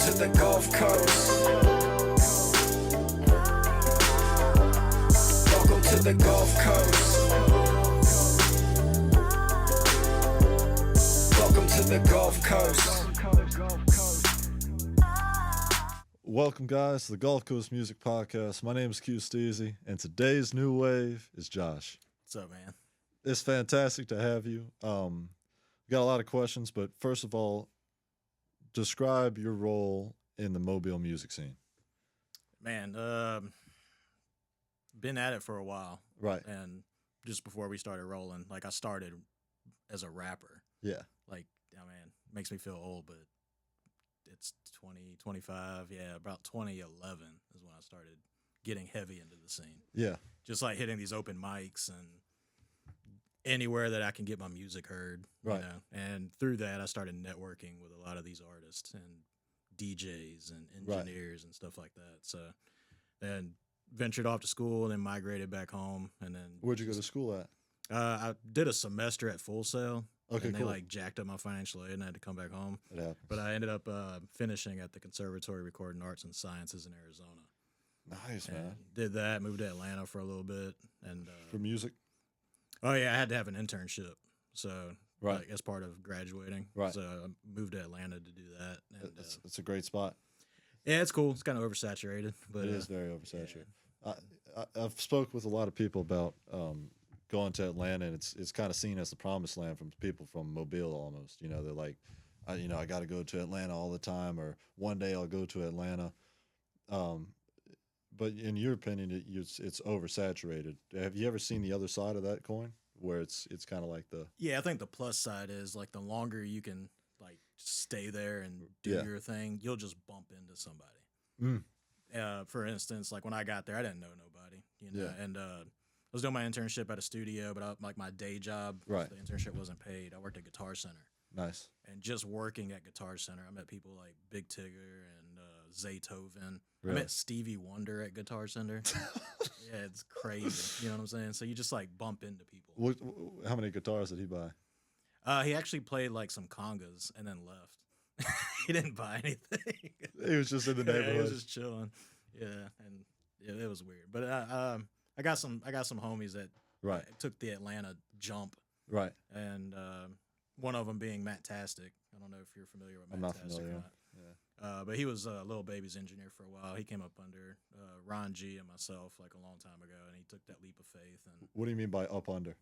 to the Gulf Coast. Welcome to the Gulf Coast. Welcome to the Gulf Coast. Welcome, guys, to the Gulf Coast Music Podcast. My name is Q Steezy, and today's new wave is Josh. What's up, man? It's fantastic to have you. We got a lot of questions, but first of all, describe your role in the Mobile music scene. Man, been at it for a while. Right. And just before we started rolling, like I started as a rapper. Yeah. Like, oh man, makes me feel old, but it's 2025. Yeah, about 2011 is when I started getting heavy into the scene. Yeah. Just like hitting these open mics and anywhere that I can get my music heard. Right. You know? And through that, I started networking with a lot of these artists and DJs and engineers and stuff like that. So then ventured off to school and then migrated back home. And then Where'd you go to school at? I did a semester at Full Sail. Okay, and they cool. like jacked up my financial aid and I had to come back home. It happens. But I ended up finishing at the Conservatory of Recording Arts and Sciences in Arizona. Nice, man. And did that, moved to Atlanta for a little bit. And For music? oh yeah, I had to have an internship. So Right. like, as part of graduating. Right. So I moved to Atlanta to do that. And It's a great spot. yeah, it's cool. It's kind of oversaturated, but It is very oversaturated. I've spoke with a lot of people about going to Atlanta, and it's kind of seen as the promised land from people from Mobile almost. You know, they're like, I got to go to Atlanta all the time, or one day I'll go to Atlanta. But in your opinion, it's oversaturated. Have you ever seen the other side of that coin, where it's kind of like the yeah, I think the plus side is like the longer you can like stay there and do Yeah. your thing, you'll just bump into somebody. Mm. For instance, like when I got there, I didn't know nobody, you know, Yeah. and I was doing my internship at a studio, but like my day job, Right. the internship wasn't paid. I worked at Guitar Center, nice? and just working at Guitar Center, I met people like Big Tigger and Dauphin. Really? I met Stevie Wonder at Guitar Center. Yeah, it's crazy. You know what I'm saying? So you just like bump into people. How many guitars did he buy? He actually played like some congas and then left. He didn't buy anything. He was just in the Yeah, he neighborhood. was just chilling. Yeah, and yeah, it was weird. But I got some homies that Right. took the Atlanta jump, Right. and one of them being Matt Tastic. I don't know if you're familiar with Matt I'm not Tastic familiar. or not. Yeah. But he was Lil Baby's engineer for a while. He came up under Ron G and myself like a long time ago, and he took that leap of faith. And What do you mean by up under?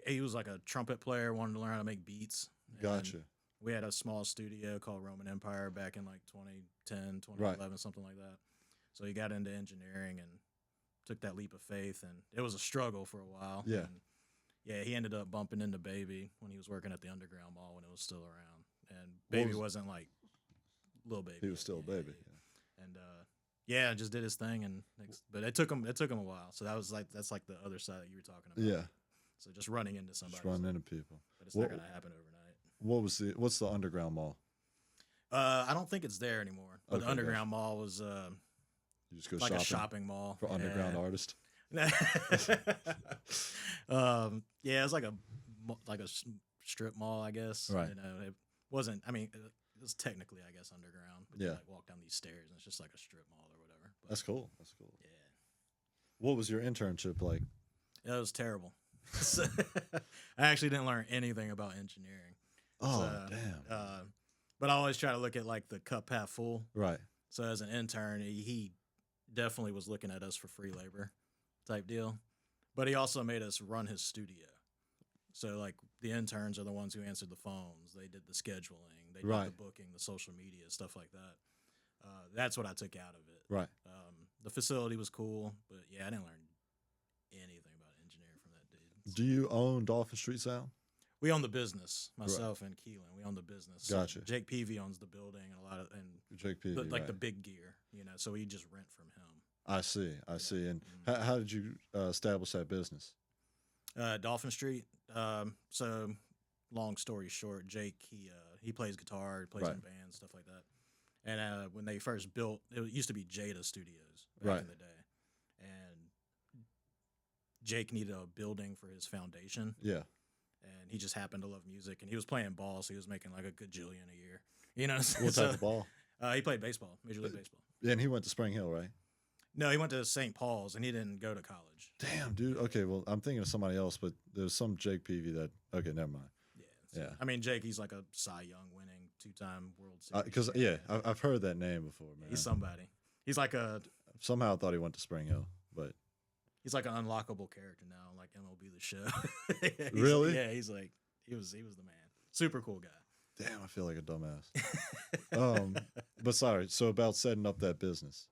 he was like a trumpet player, wanted to learn how to make beats. And Gotcha. we had a small studio called Roman Empire back in like 2010, 2011, something like that. So he got into engineering and took that leap of faith, and it was a struggle for a while. Yeah. And yeah, he ended up bumping into Baby when he was working at the Underground Mall when it was still around. And Baby wasn't like Lil Baby. He was still a baby. Yeah. And yeah, just did his thing, and but it took him a while. So that's like the other side that you were talking about. Yeah. So just running into somebody. Just running into people. But it's not gonna happen overnight. What's the Underground Mall? I don't think it's there anymore. But Okay, the Underground Mall was You just go like shopping a shopping mall for underground artists. Yeah, it's like a strip mall, I guess. Right. You know, it wasn't. I mean, it was technically, I guess, underground. But you Yeah. like walk down these stairs, and it's just like a strip mall or whatever. But, That's cool. That's cool. yeah, What was your internship like? it was terrible. I actually didn't learn anything about engineering. Oh, So, damn. But I always try to look at like the cup half full. Right. So as an intern, he definitely was looking at us for free labor type deal. But he also made us run his studio. So like the interns are the ones who answered the phones. They did the scheduling. They did Right. the booking, the social media, stuff like that. That's what I took out of it. Right. The facility was cool, but yeah, I didn't learn anything about engineering from that dude. Do you own Dauphin Street Sound? We own the business, myself and Keelan. We own the business. So Gotcha. Jake Peavy owns the building and a lot of Jake Peavy, like right. the big gear, you know. So we just rent from him. I see. And how did you establish that business? Dauphin Street. So long story short, Jake he plays guitar, plays Right. in bands, stuff like that. And when they first built, it used to be Jada Studios back Right. in the day, and Jake needed a building for his foundation. Yeah. And he just happened to love music, and he was playing ball, so he was making like a gajillion a year. You know, What type of ball? He played baseball, Major League Baseball. And he went to Spring Hill, right? No, he went to St. Paul's and he didn't go to college. Damn, dude. Okay, well, I'm thinking of somebody else, but there's some Jake Peavy that. Okay, never mind. Yeah. I mean, Jake, he's like a Cy Young winning 2-time World Series. Because I've heard that name before, man. He's somebody. He's like a Somehow I thought he went to Spring Hill, but he's like an unlockable character now, like MLB The Show. Really? Yeah, he's like he was the man. Super cool guy. damn, I feel like a dumbass. But sorry. So about setting up that business.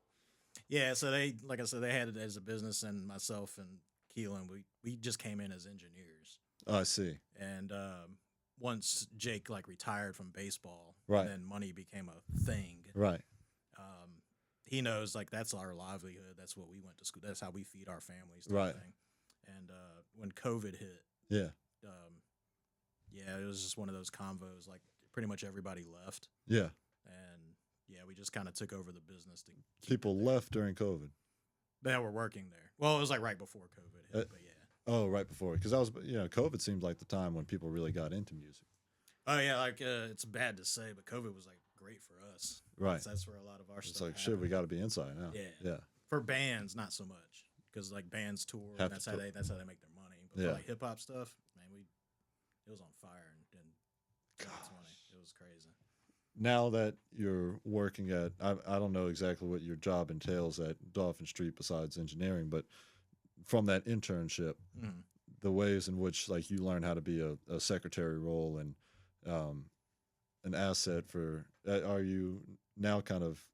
Yeah, so they, like I said, they had it as a business, and myself and Keelan, we just came in as engineers. Oh, I see. And once Jake like retired from baseball, Right. and then money became a thing. Right. He knows like that's our livelihood. That's what we went to school. That's how we feed our families. Right. Thing. And when COVID hit, Yeah. yeah, it was just one of those convos. Like pretty much everybody left, Yeah. and yeah, we just kind of took over the business to keep People it there. left during COVID. that were working there. Well, it was like right before COVID hit, but yeah. Oh, right before. Because I was, COVID seems like the time when people really got into music. Oh yeah, like it's bad to say, but COVID was like great for us. Right. That's where a lot of our It's stuff. like, shit, we got to be inside now. Yeah. Yeah. For bands, not so much, because like bands tour, Have and that's to how tour. that's how they make their money. But Yeah. for like hip hop stuff, man, it was on fire in 2020. It was crazy. Now that you're working at, I don't know exactly what your job entails at Dauphin Street besides engineering, but from that internship, Mhm. the ways in which like you learn how to be a secretary role and an asset for, are you now kind of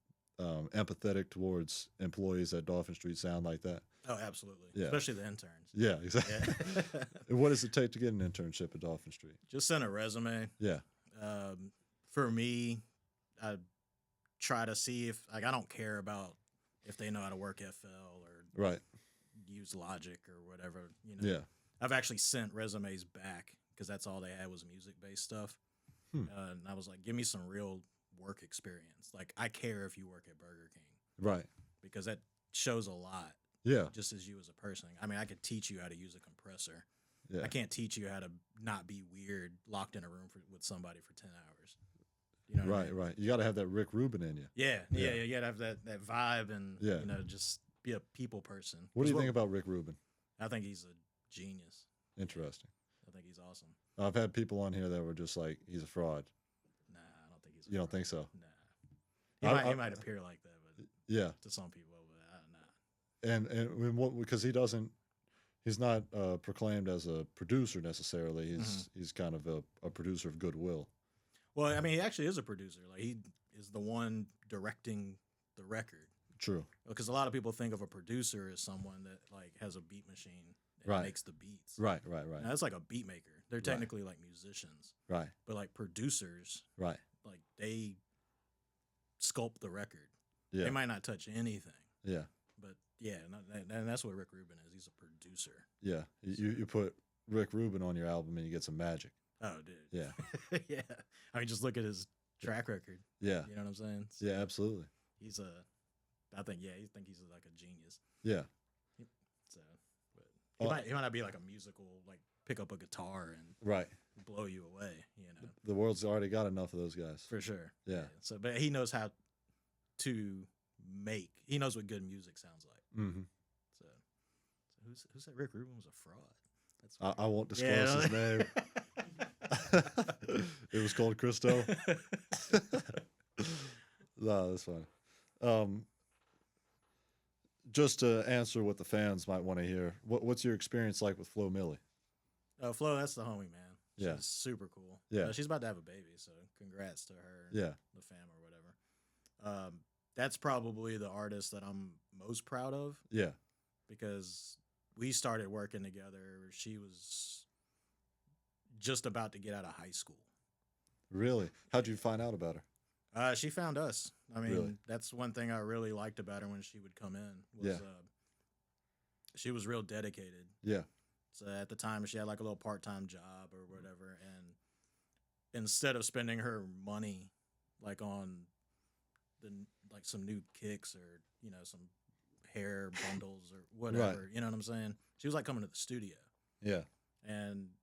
empathetic towards employees at Dauphin Street sound like that? Oh, absolutely. Yeah. Especially the interns. Yeah, exactly. Yeah. And what does it take to get an internship at Dauphin Street? Just send a resume. Yeah. For me, I try to see if like I don't care about if they know how to work FL or Right. use Logic or whatever. Yeah. I've actually sent resumes back because that's all they had was music based stuff. And I was like, give me some real work experience. Like I care if you work at Burger King Right. because that shows a lot. Yeah. Just as you as a person. I mean, I could teach you how to use a compressor. Yeah. I can't teach you how to not be weird, locked in a room with somebody for 10 hours. You know what I Right. mean? Right. You got to have that Rick Rubin in you. Yeah, Yeah. you gotta have that vibe and Yeah. just be a people person. What do you 'Cause think about Rick Rubin? I think he's a genius. Interesting. I think he's awesome. I've had people on here that were just like, he's a fraud. Nah, I don't think he's. You don't think so? Nah, he might appear like that, but Yeah. to some people, but nah. And what, because he's not proclaimed as a producer necessarily. He's kind of a producer of goodwill. Well, I mean, he actually is a producer. Like he is the one directing the record. True. Because a lot of people think of a producer as someone that like has a beat machine and Right. makes the beats. Right. Now, that's like a beat maker. They're technically like musicians, Right. but like producers, Right. like they sculpt the record. Yeah. They might not touch anything, Yeah. but yeah, and that's what Rick Rubin is. He's a producer. Yeah. You put Rick Rubin on your album and you get some magic. Oh, dude. Yeah. Yeah. I mean, just look at his track record. Yeah. You know what I'm saying? Yeah. Absolutely. He's he's like a genius. Yeah. So, but he might not be like a musical, like pick up a guitar and Right. blow you away, The world's already got enough of those guys. for sure. Yeah. So, but he knows how to he knows what good music sounds like. Mm-hmm. So who said Rick Rubin was a fraud? That's I won't disclose his name. It was called Christo. No, that's fine. Just to answer what the fans might want to hear, what's your experience like with Flo Milli? Oh, Flo, that's the homie, man. She's Yeah. super cool. Yeah. She's about to have a baby, so congrats to her. And Yeah. the fam or whatever. That's probably the artist that I'm most proud of Yeah. because we started working together. She was just about to get out of high school. Really? How'd you find out about her? She found us. I mean, Really? that's one thing I really liked about her when she would come in. Was, Yeah. She was real dedicated. Yeah. So at the time, she had like a little part-time job or whatever, and instead of spending her money like on like some new kicks or some hair bundles or whatever, you know what I'm saying? She was like coming to the studio, Yeah. and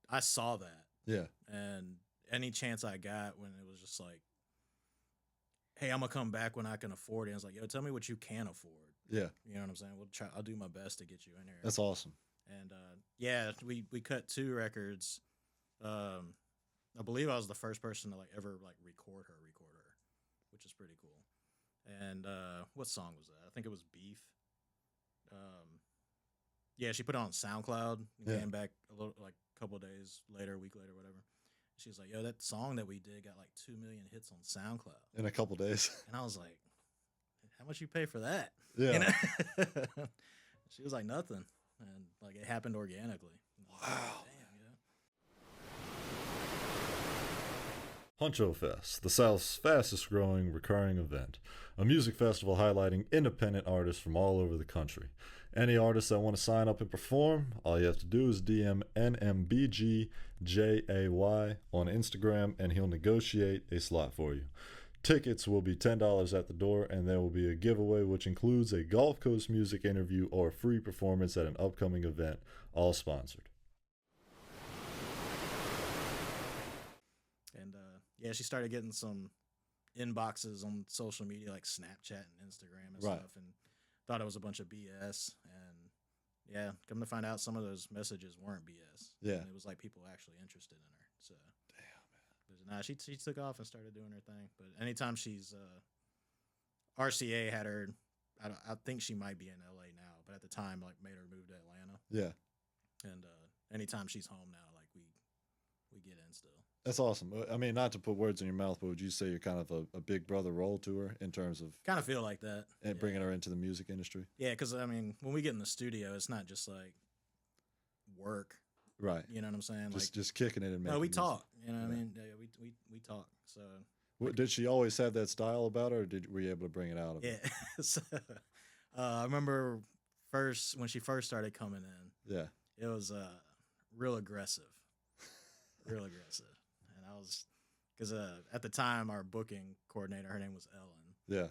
I saw that, Yeah. and any chance I got when it was just like hey, I'm gonna come back when I can afford it. And it's like, yo, tell me what you can afford. Yeah, You know what I'm saying? We'll try. I'll do my best to get you in here. that's awesome. And yeah, we cut 2 records. I believe I was the first person to like ever like record her, which is pretty cool. And what song was that? I think it was Beef. Yeah, she put it on SoundCloud and Yeah. came back a little like a couple of days later, a week later, whatever. She was like, "Yo, that song that we did got like 2 million hits on SoundCloud." In a couple days. And I was like, "How much you pay for that?" Yeah. You know? She was like, "Nothing," and like it happened organically. Wow. Damn, yeah. Huncho Fest, the South's fastest growing recurring event, a music festival highlighting independent artists from all over the country. Any artists that want to sign up and perform, all you have to do is DM NMBGJAY on Instagram and he'll negotiate a slot for you. Tickets will be $10 at the door, and there will be a giveaway which includes a Gulf Coast music interview or a free performance at an upcoming event, all sponsored. And yeah, she started getting some inboxes on social media like Snapchat and Instagram and Right. stuff, and thought it was a bunch of BS. And yeah, come to find out, some of those messages weren't BS. Yeah. And it was like people actually interested in her. So damn, man. Nah, she took off and started doing her thing. But anytime she's RCA had her, I think she might be in LA now, but at the time like made her move to Atlanta. Yeah, And anytime she's home now, like we get in still. that's awesome. I mean, not to put words in your mouth, but would you say you're kind of a big brother role to her in terms of Kind of feel like that. and bringing her into the music industry? Yeah, because I mean, when we get in the studio, it's not just like work. Right. You know what I'm saying? Just kicking it and making no, we music. talk. You know what I Yeah. mean? Yeah, we talk. So Did she always have that style about her, or were you able to bring it out of her? yeah. So, I remember when she first started coming in, Yeah. it was real aggressive, real aggressive, and I was because at the time our booking coordinator, her name was Ellen, Yeah.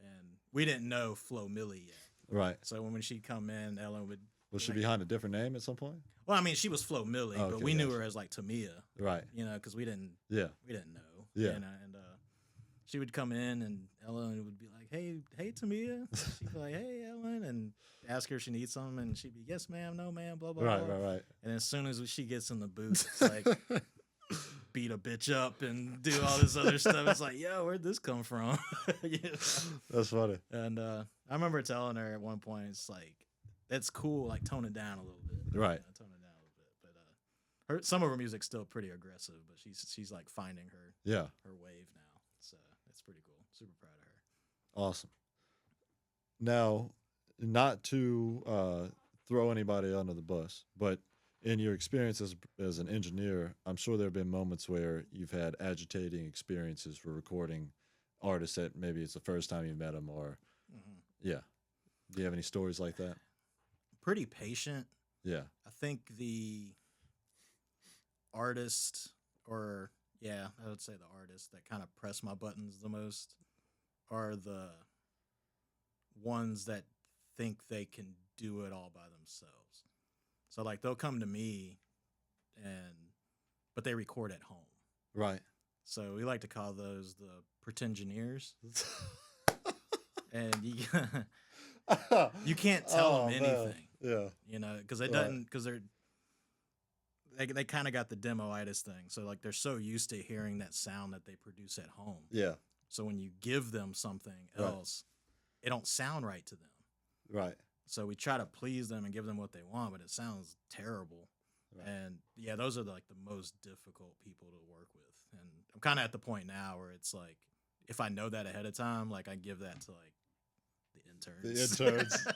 and we didn't know Flo Milli yet. Right. So when she'd come in, Ellen would. Was she behind a different name at some point? Well, I mean, she was Flo Milli, Oh, but okay, we knew gotcha. her as like Tamia, Right. you know, because we didn't Yeah. know. Yeah. You know, and she would come in and Ellen would be like, hey, Tamia. She'd be like, hey, Ellen, and ask her if she needs something, and she'd be, yes, ma'am, no, ma'am, blah, blah, Right. blah. Right. And as soon as she gets in the booth, it's like beat a bitch up and do all this other stuff. It's like, yo, where'd this come from? You know? That's funny. And I remember telling her at one point, it's like, that's cool, like tone it down a little bit. Right. You know, tone it down a little bit. But some of her music's still pretty aggressive, but she's like finding Yeah. her wave now. So that's pretty cool. Super proud of her. Awesome. Now, not to throw anybody under the bus, but in your experience as an engineer, I'm sure there have been moments where you've had agitating experiences for recording artists that maybe it's the first time you met them, or yeah. Do you have any stories like that? Pretty patient. Yeah. I think the artist, or yeah, I would say the artist that kind of press my buttons the most are the ones that think they can do it all by themselves. So like they'll come to me but they record at home. Right. So we like to call those the pretengineers. And you can't tell them anything. Yeah. You know, because Right. they kind of got the demoitis thing. So like they're so used to hearing that sound that they produce at home. Yeah. So when you give them something Right. else, it don't sound right to them. Right. So we try to please them and give them what they want, but it sounds terrible. Right. And yeah, those are like the most difficult people to work with. And I'm kind of at the point now where it's like, if I know that ahead of time, like I give that to like the interns. The interns.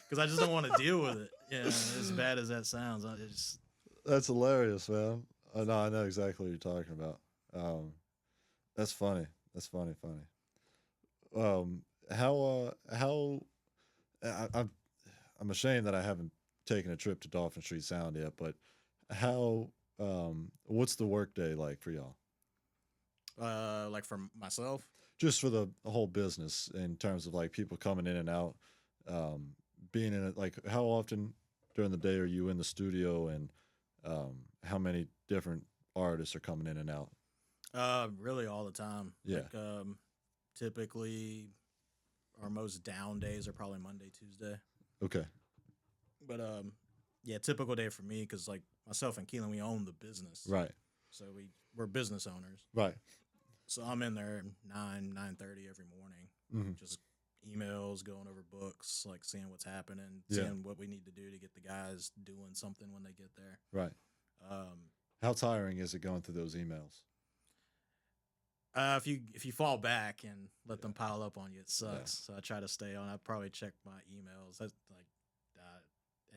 Because I just don't want to deal with it. Yeah, as bad as that sounds, That's hilarious, man. I know exactly what you're talking about. That's funny. That's funny. I'm ashamed that I haven't taken a trip to Dauphin Street Sound yet, but what's the work day like for y'all? like for myself. Just for the whole business in terms of like people coming in and out, being in it, like how often during the day are you in the studio, and how many different artists are coming in and out? Really all the time. Yeah. Like, typically our most down days are probably Monday, Tuesday. Okay. But yeah, typical day for me because like myself and Keelan, we own the business, Right. so we're business owners. Right. So I'm in there 9:30 every morning, Mm-hmm. just emails, going over books, like seeing what's happening, Yeah. seeing what we need to do to get the guys doing something when they get there. Right. Um, How tiring is it going through those emails? if you fall back and let them pile up on you, it sucks. So I try to stay on. I probably check my emails. That's like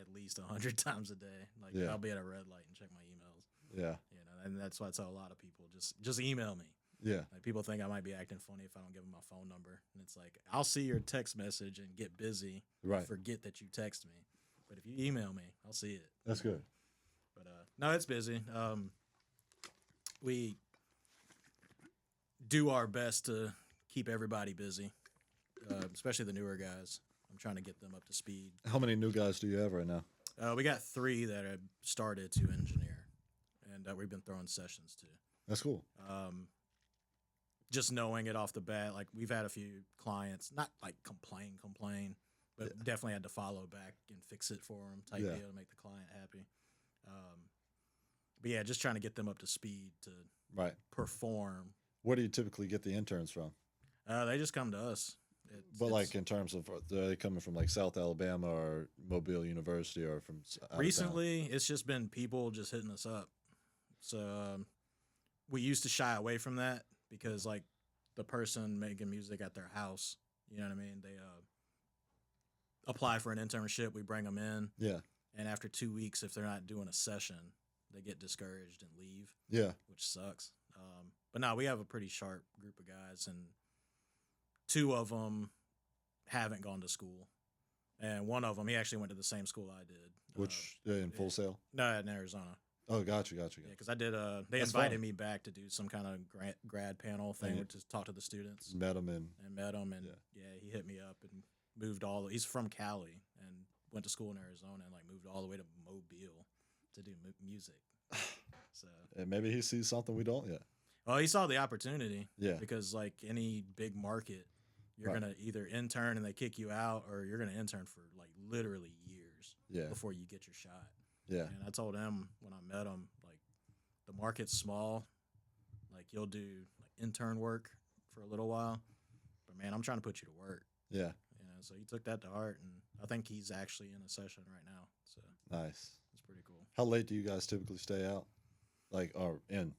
at least 100 times a day. Like Yeah. I'll be at a red light and check my emails. Yeah. You know, and that's why I tell a lot of people just email me. Yeah. Like people think I might be acting funny if I don't give them my phone number, and it's like I'll see your text message and get busy, Right. forget that you text me. But if you email me, I'll see it. That's good. But no, it's busy. We do our best to keep everybody busy, especially the newer guys. I'm trying to get them up to speed. How many new guys do you have right now? We got 3 that have started to engineer, and we've been throwing sessions to. That's cool. Just knowing it off the bat, like we've had a few clients, not like complain, but definitely had to follow back and fix it for them type Yeah. deal to make the client happy. But yeah, just trying to get them up to speed to Right. perform. Where do you typically get the interns from? They just come to us. But like in terms of, are they coming from like South Alabama or Mobile University or from out of town? Recently, it's just been people just hitting us up. So we used to shy away from that because like the person making music at their house, you know what I mean? They apply for an internship. We bring them in, Yeah. and after 2 weeks, if they're not doing a session, they get discouraged and leave, Yeah. which sucks. But no, we have a pretty sharp group of guys, and 2 of them haven't gone to school, and one of them he actually went to the same school I did. Which in Full Sail? No, in Arizona. Oh, gotcha. Yeah, because I did. They That's invited fun. me back to do some kind of grad panel thing, Yeah. to talk to the students, Met them and and met him, and Yeah. he hit me up and moved he's from Cali and went to school in Arizona and like moved all the way to Mobile to do music. So, and maybe he sees something we don't yet. well, he saw the opportunity. Yeah. Because like any big market, you're Right. gonna either intern and they kick you out, or you're gonna intern for like literally years Yeah. before you get your shot. Yeah. And I told him when I met him, like, the market's small. Like, you'll do like intern work for a little while, but man, I'm trying to put you to work. Yeah. You know, so he took that to heart, and I think he's actually in a session right now. So Nice. it's pretty cool. How late do you guys typically stay out? Like, or in?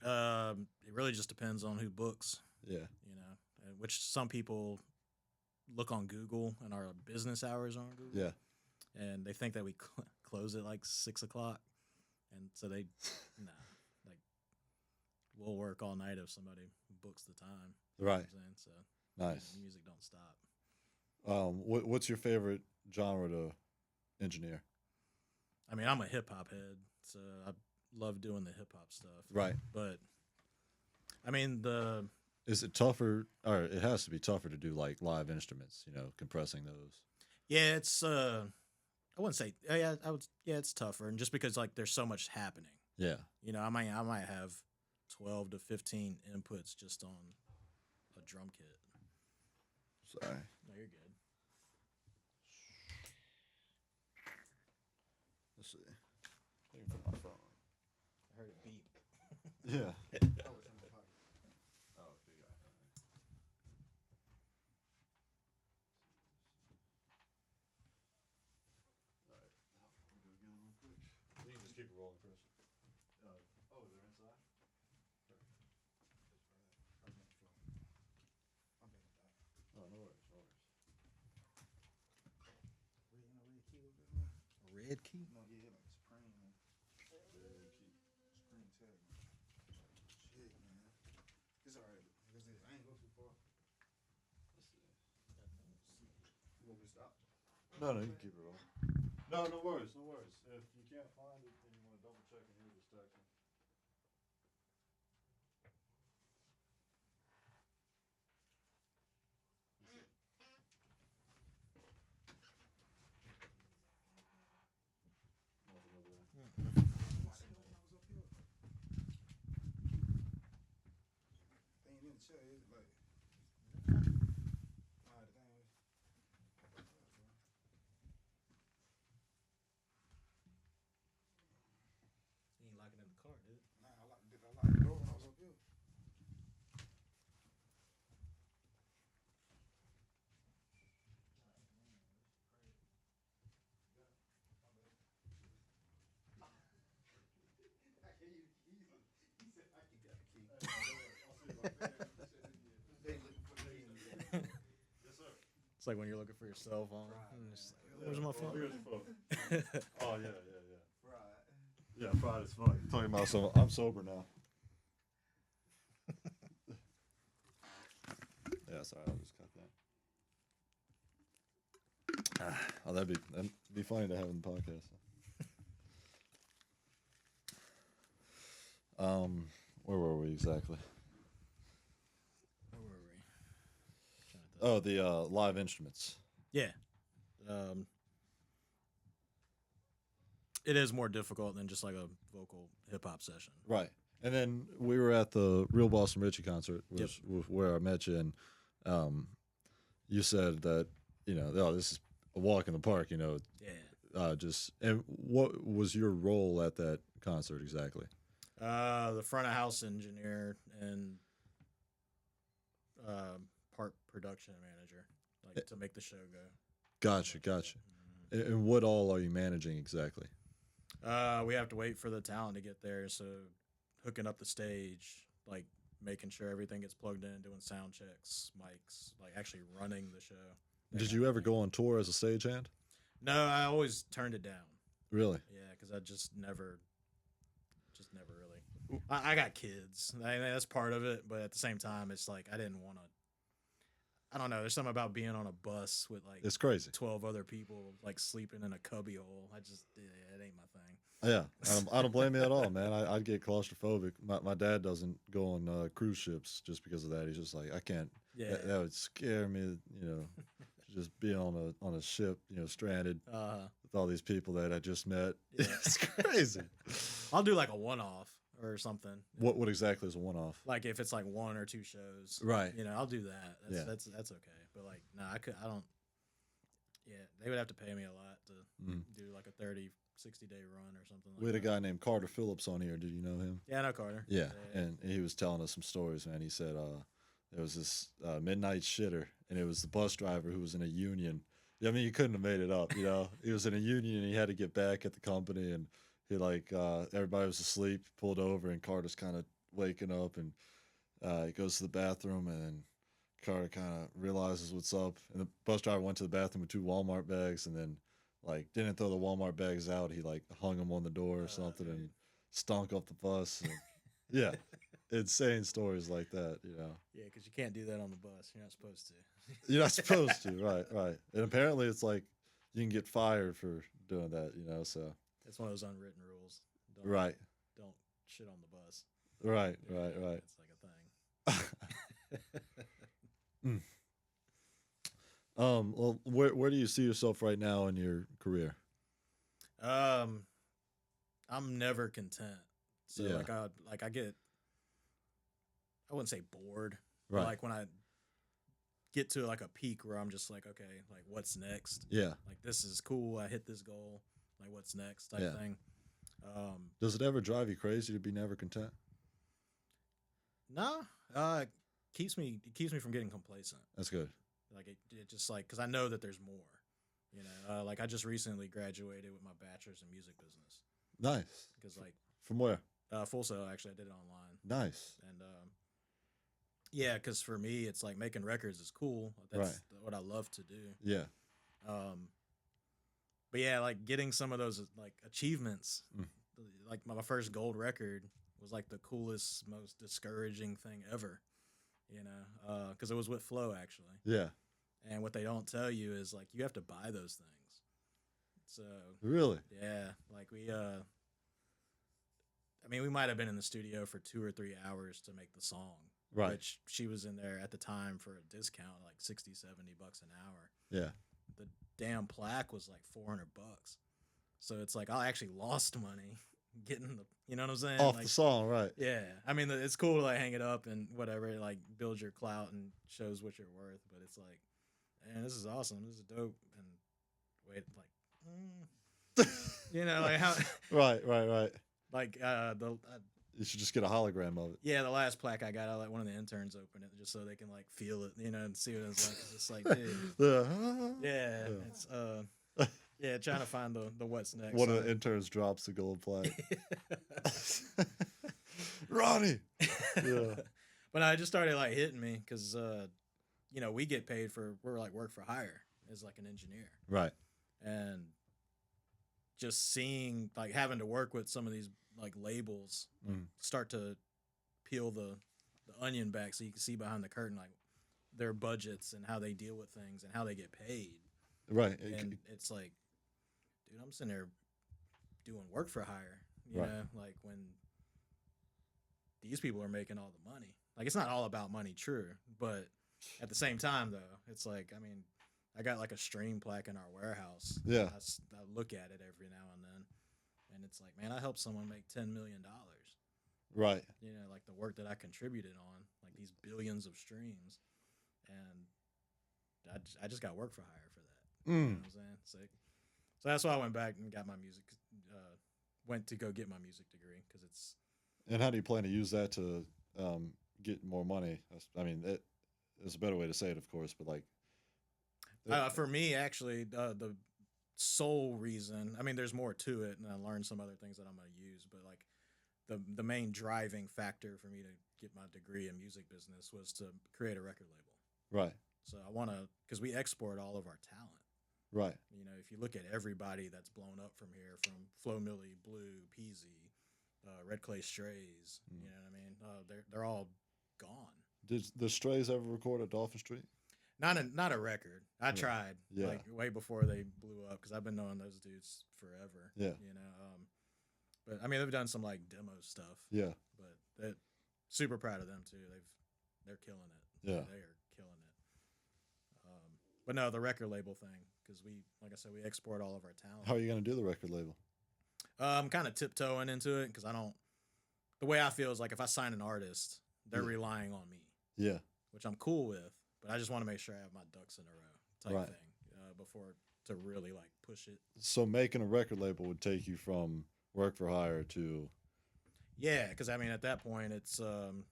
It really just depends on who books. Yeah. You know, which some people look on Google, and our business hours are on Google. Yeah. And they think that we close at like 6 o'clock, and so they, nah, like we'll work all night if somebody books the time. You know what Right. I'm saying? So Nice. the music don't stop. What's your favorite genre to engineer? I mean, I'm a hip hop head, so I love doing the hip hop stuff. Right. But I mean, Is it tougher, or it has to be tougher to do like live instruments, you know, compressing those? yeah, it's I wouldn't say it's tougher, and just because like there's so much happening. Yeah. You know, I might have 12 to 15 inputs just on a drum kit. Sorry. No, you're good. Let's see. I can put my phone. I heard it beep. Yeah. You can just keep it rolling, Chris. They're inside? Oh, no worries, no worries. A red key? No, yeah, like Supreme, man. Supreme tag, man. Shit, man. It's alright. I ain't go too far. Let's see. You want me to stop? No, you can keep it rolling. No, no worries, no worries. If you can't find it and you want to double check it, here, just text me. Nothing over there. I was up here. They ain't in the chair, is it? Like, Nah, the thing was. You ain't locking in the car, dude. Nah, I locked the door when I was up here. It's like when you're looking for your cell phone. And it's like, where's my phone? Here's the phone. Oh yeah. Right. Yeah, fried as fuck. Talking about I'm sober now. Yeah, sorry, I'll just cut that. Oh, that'd be funny to have in the podcast. Where were we exactly? Where were we? Trying to think. Oh, the live instruments. Yeah. It is more difficult than just like a vocal hip hop session. Right. And then we were at the Real Boston Richie concert, which was where I met you, and you said that, oh, this is a walk in the park, Yeah. and what was your role at that concert exactly? The front of house engineer and part production manager, like to make the show go. Gotcha. And what all are you managing exactly? We have to wait for the talent to get there, so hooking up the stage, like making sure everything gets plugged in, doing sound checks, mics, like actually running the show. Did you ever go on tour as a stagehand? No, I always turned it down. Really? Yeah, because I just never really. I got kids. I mean, that's part of it, but at the same time, it's like I didn't want to. I don't know. There's something about being on a bus with like It's crazy. 12 other people like sleeping in a cubby hole. It ain't my thing. Yeah, I don't blame you at all, man. I'd get claustrophobic. My dad doesn't go on cruise ships just because of that. He's just like, I can't. Yeah. That would scare me, just being on a ship, stranded with all these people that I just met. Yeah. It's crazy. I'll do like a one-off or something. What exactly is a one-off? Like if it's like one or two shows, Right. I'll do that. Yeah. That's okay. But like, no, I don't. Yeah, they would have to pay me a lot to do like a 30, 60-day run or something. We had a guy named Carter Phillips on here. Did you know him? Yeah, I know Carter. Yeah, and he was telling us some stories, man. He said there was this midnight shitter, and it was the bus driver who was in a union. I mean, you couldn't have made it up, He was in a union, and he had to get back at the company, and he everybody was asleep, pulled over, and Carter's kind of waking up, and he goes to the bathroom, and then Carter kind of realizes what's up, and the bus driver went to the bathroom with 2 Walmart bags, and then didn't throw the Walmart bags out. He hung them on the door or something, and stunk up the bus. And, yeah, insane stories like that, Yeah, because you can't do that on the bus. You're not supposed to. You're not supposed to, right. And apparently it's like you can get fired for doing that, so. It's one of those unwritten rules. Right. Don't shit on the bus. Right. It's like a thing. Well, where do you see yourself right now in your career? I'm never content. So Yeah. I get, I wouldn't say bored. Right. But like when I get to like a peak where I'm just like, okay, like what's next? Yeah. Like this is cool. I hit this goal. Like what's next type Yeah. thing. Does it ever drive you crazy to be never content? No, it keeps me from getting complacent. That's good. Like it just like, cause I know that there's more, like I just recently graduated with my bachelor's in music business. Nice. Cause like, From where? Full Sail, actually I did it online. Nice. And, yeah, cause for me, it's like making records is cool. That's what I love to do. Yeah. But yeah, like getting some of those like achievements, like my first gold record was like the coolest, most discouraging thing ever, cause it was with Flow actually. Yeah. And what they don't tell you is like you have to buy those things. So Really? yeah, like we might have been in the studio for 2 or 3 hours to make the song. Right. Which she was in there at the time for a discount, like $60, $70 an hour. Yeah. The damn plaque was like $400. So it's like I actually lost money getting the, you know what I'm saying? Off Like, the song, right? yeah, I mean, it's cool to like hang it up and whatever, it like builds your clout and shows what you're worth. But it's like, man, this is awesome. This is dope. And wait, like, you know, like how, Right. like You should just get a hologram of it. yeah, the last plaque I got, I let one of the interns open it just so they can like feel it, you know, and see what it's like. 'Cause it's like, dude, yeah, it's yeah, trying to find the what's next. One of the interns drops the gold plaque. Ronnie. Yeah. But I just started like hitting me because you know, we get paid we're like work for hire as like an engineer, Right. and just seeing like having to work with some of these like labels start to peel the onion back so you can see behind the curtain like their budgets and how they deal with things and how they get paid. Right. And it's like, dude, I'm sitting there doing work for hire, you Right. know, like when these people are making all the money. Like, it's not all about money, true, but at the same time, though, it's like, I mean, I got like a stream plaque in our warehouse. Yeah. I look at it every now and then, and it's like, man, I helped someone make $10 million. Right. You know, like the work that I contributed on, like these billions of streams, and I just got work for hire for that. You know what I'm saying? So that's why I went back and got my music, went to go get my music degree because it's. And how do you plan to use that to get more money? I mean, there's a better way to say it, of course, but like. For me, actually, the sole reason, I mean, there's more to it, and I learned some other things that I'm going to use, but like the main driving factor for me to get my degree in music business was to create a record label. Right. So I want to, because we export all of our talent. Right. You know, if you look at everybody that's blown up from here, from Flo Milli, Blue, Peasy, Red Clay Strays, you know what I mean? They're all gone. Did the Strays ever record at Dauphin Street? Not a record. I tried, Yeah. like way before they blew up, because I've been knowing those dudes forever. Yeah. You know, but I mean they've done some like demo stuff. Yeah. But that super proud of them too. They're killing it. Yeah. They are killing it. But no, the record label thing, because we, like I said, we export all of our talent. How are you going to do the record label? I'm kind of tiptoeing into it because I don't. The way I feel is like if I sign an artist, they're relying on me. Yeah. Which I'm cool with, but I just want to make sure I have my ducks in a row type thing before to really like push it. So making a record label would take you from work for hire to. Yeah, because I mean at that point it's I'm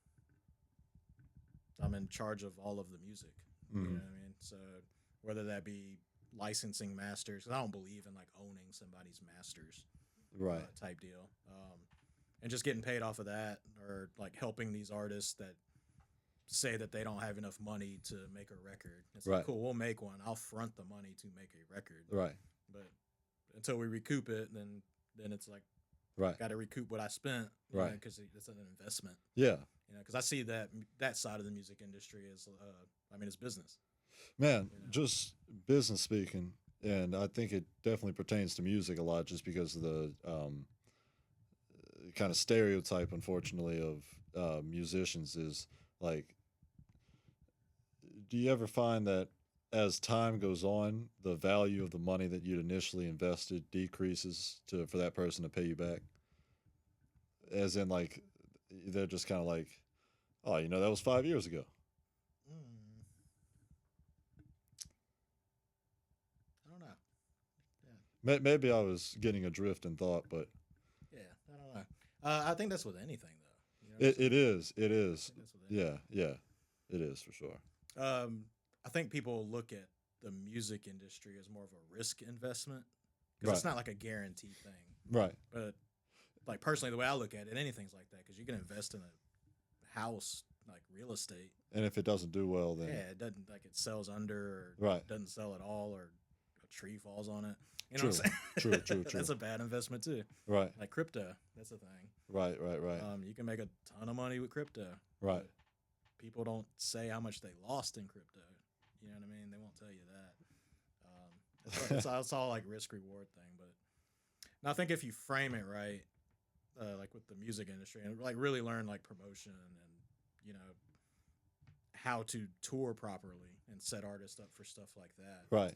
in charge of all of the music. You know what I mean? So whether that be licensing masters, 'cause I don't believe in like owning somebody's masters, Right. type deal, and just getting paid off of that, or like helping these artists that say that they don't have enough money to make a record. It's like, cool, we'll make one. I'll front the money to make a record. Right. But until we recoup it, then it's like, Right. got to recoup what I spent, Right. Because it's an investment, Yeah. you know. Because I see that side of the music industry as, I mean, it's business. Man, just business speaking, and I think it definitely pertains to music a lot, just because of the kind of stereotype, unfortunately, of musicians is like. Do you ever find that as time goes on, the value of the money that you'd initially invested decreases for that person to pay you back? As in, like, they're just kind of like, oh, you know, that was 5 years ago. I don't know. Yeah. Maybe I was getting adrift in thought, but Yeah, I don't know. I think that's with anything, though. You know what I'm saying? it is. It is. I think that's with anything. Yeah. It is for sure. I think people look at the music industry as more of a risk investment because it's Right. not like a guaranteed thing. Right. But like personally, the way I look at it, anything's like that because you can invest in a house, like real estate. And if it doesn't do well, then Yeah, it doesn't like it sells under or Right. doesn't sell at all or a tree falls on it. You know True. what I'm saying? True. That's a bad investment too. Right. Like crypto, that's a thing. Right. You can make a ton of money with crypto. Right. but people don't say how much they lost in crypto. You know what I mean? They won't tell you that. It's all like risk reward thing. But now I think if you frame it right, like with the music industry, and like really learn like promotion and you know how to tour properly and set artists up for stuff like that. Right.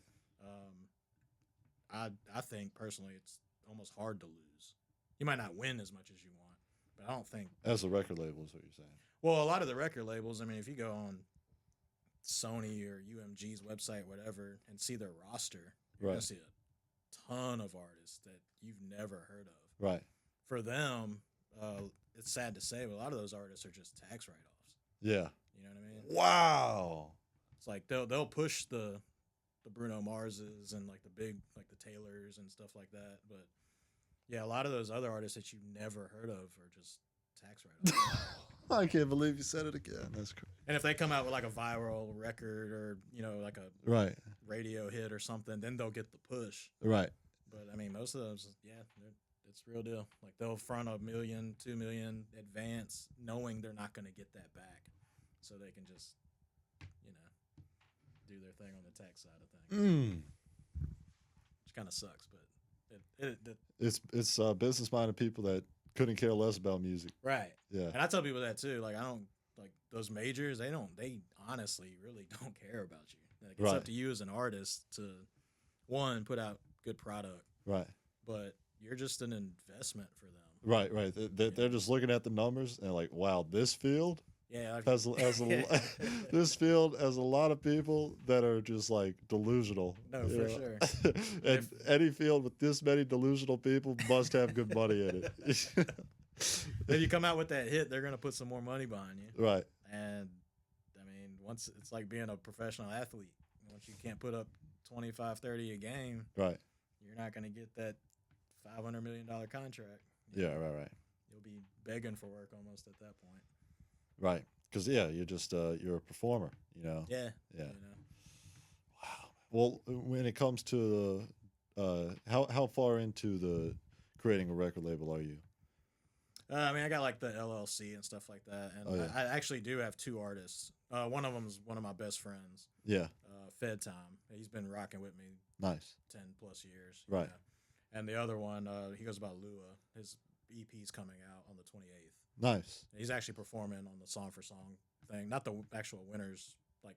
I think personally it's almost hard to lose. You might not win as much as you want, but I don't think. As a record label is what you're saying. Well, a lot of the record labels. I mean, if you go on Sony or UMG's website, whatever, and see their roster, you're gonna Right. see a ton of artists that you've never heard of. Right. For them, it's sad to say, but a lot of those artists are just tax write-offs. Yeah. You know what I mean? Wow. It's like they'll push the Bruno Marses and like the big like the Taylors and stuff like that, but yeah, a lot of those other artists that you've never heard of are just tax write-offs. I can't believe you said it again. That's crazy. And if they come out with like a viral record or like a Right. radio hit or something, then they'll get the push. Right. But I mean, most of those, yeah, it's real deal. Like they'll front $1 million, $2 million advance, knowing they're not going to get that back, so they can just, do their thing on the tax side of things, which kind of sucks. But It's business minded people that couldn't care less about music. right. Yeah. And I tell people that too. Like I don't like those majors. They honestly really don't care about you. Like, it's Right. up to you as an artist to one put out good product, Right. but you're just an investment for them. Right. Right. They're just looking at the numbers and like, wow, this field Yeah, like, has this field has a lot of people that are just like delusional. No, you for know? sure. And any field with this many delusional people must have good money in it. if you come out with that hit, they're gonna put some more money behind you. Right. And I mean, once it's like being a professional athlete. Once you can't put up 25, 30 a game, Right. you're not gonna get that $500 million contract. Yeah. Right. You'll be begging for work almost at that point. Right. Because you're just you're a performer. Yeah. Yeah. You know. Wow. Well, when it comes to how far into the creating a record label are you? I mean, I got like the LLC and stuff like that, and Oh, yeah. I actually do have 2 artists. One of them is one of my best friends, Yeah. Fed Time. He's been rocking with me Nice. 10 plus years. Right. And the other one, he goes by Lua. His EP's coming out on the 28th. Nice. He's actually performing on the Song for Song thing, not the actual winners. Like,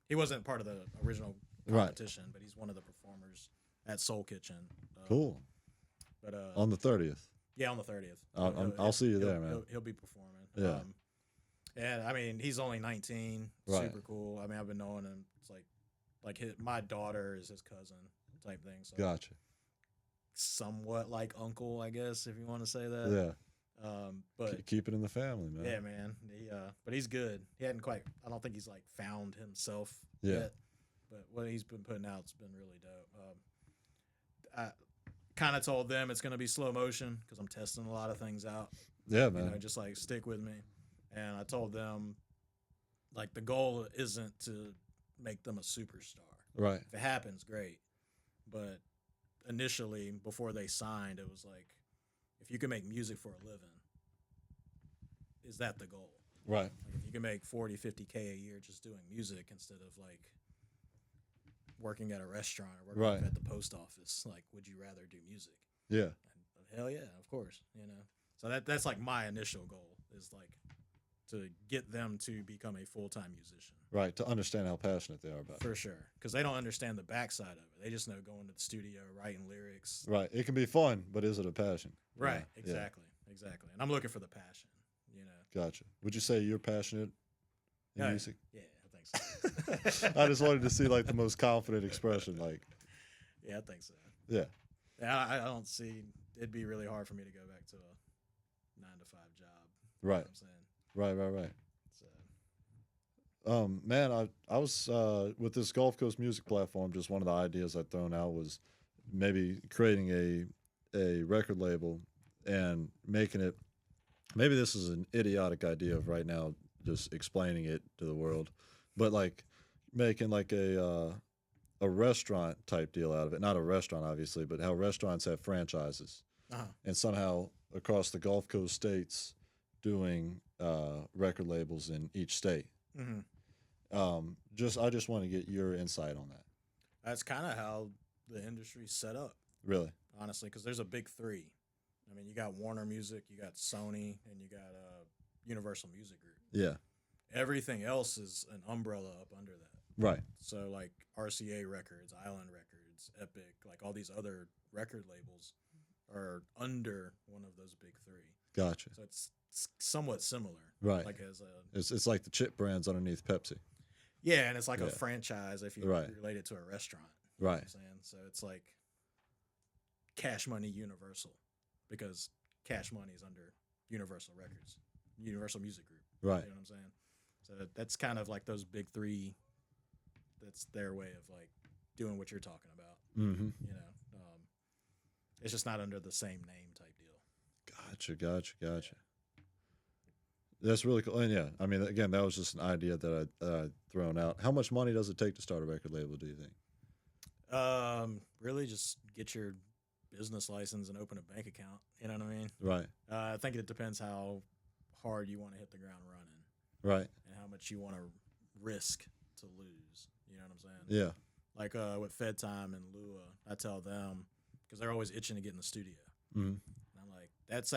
he wasn't part of the original Right. competition, but he's one of the performers at Soul Kitchen. Cool. But On the 30th. yeah, on the 30th. I'll see you there, he'll- man. He'll be performing. Yeah. And I mean, he's only 19. Right. Super cool. I mean, I've been knowing him. It's like my daughter is his cousin type thing. So Gotcha. somewhat like uncle, I guess, if you want to say that. Yeah. But Keep it in the family, man. yeah, man. But he's good. He hadn't quite. I don't think he's like found himself Yeah. yet. But what he's been putting out's been really dope. I kind of told them it's gonna be slow motion because I'm testing a lot of things out. Yeah, man. Just like stick with me. And I told them, like, the goal isn't to make them a superstar. Right. If it happens, great. But initially, before they signed, it was like, if you can make music for a living, is that the goal? Right. Like, if you can make 40, 50K a year just doing music instead of like working at a restaurant or working Right. at the post office, like, would you rather do music? Yeah. And hell yeah, of course, So that's like my initial goal is like to get them to become a full-time musician. Right. To understand how passionate they are about it. For sure. Because they don't understand the backside of it. They just know going to the studio, writing lyrics. Right. It can be fun, but is it a passion? Right. Yeah. Exactly. Exactly. And I'm looking for the passion, Gotcha. Would you say you're passionate in Yeah, music? Yeah, I think so. I just wanted to see like the most confident expression. Like, Yeah, I think so. yeah. Yeah, I don't see, it'd be really hard for me to go back to a 9-to-5 job. You know Right. what I'm saying? Right. So, Man, I was with this Gulf Coast music platform. Just one of the ideas I'd thrown out was maybe creating a record label and making it. Maybe this is an idiotic idea of right now, just explaining it to the world, but like making like a restaurant type deal out of it. Not a restaurant, obviously, but how restaurants have franchises, uh-huh. and somehow across the Gulf Coast states doing record labels in each state. Mm-hmm. I just want to get your insight on that. That's kind of how the industry's set up, Really? honestly, because there's a big 3. I mean, you got Warner Music, you got Sony, and you got Universal Music Group. Yeah. Everything else is an umbrella up under that. Right. So, like RCA Records, Island Records, Epic, like all these other record labels, are under one of those big three. Gotcha. So it's somewhat similar. Right. Like as a It's like the chip brands underneath Pepsi. yeah, and it's like Yeah. a franchise if you Right. relate it to a restaurant. You know Right. what I'm saying? So it's like Cash Money Universal because Cash Money is under Universal Records, Universal Music Group. Right. You know what I'm saying? So that's kind of like those big three. That's their way of like doing what you're talking about. Mm-hmm. You know, it's just not under the same name type deal. Gotcha. That's really cool. And yeah, I mean, again, that was just an idea that I'd thrown out. How much money does it take to start a record label, do you think? Really, just get your business license and open a bank account. You know what I mean? Right. I think it depends how hard you want to hit the ground running Right. and how much you want to risk to lose. You know what I'm saying? Yeah. Like with Fed Time and Lua, I tell them because they're always itching to get in the studio. Mm-hmm. And I'm like, that's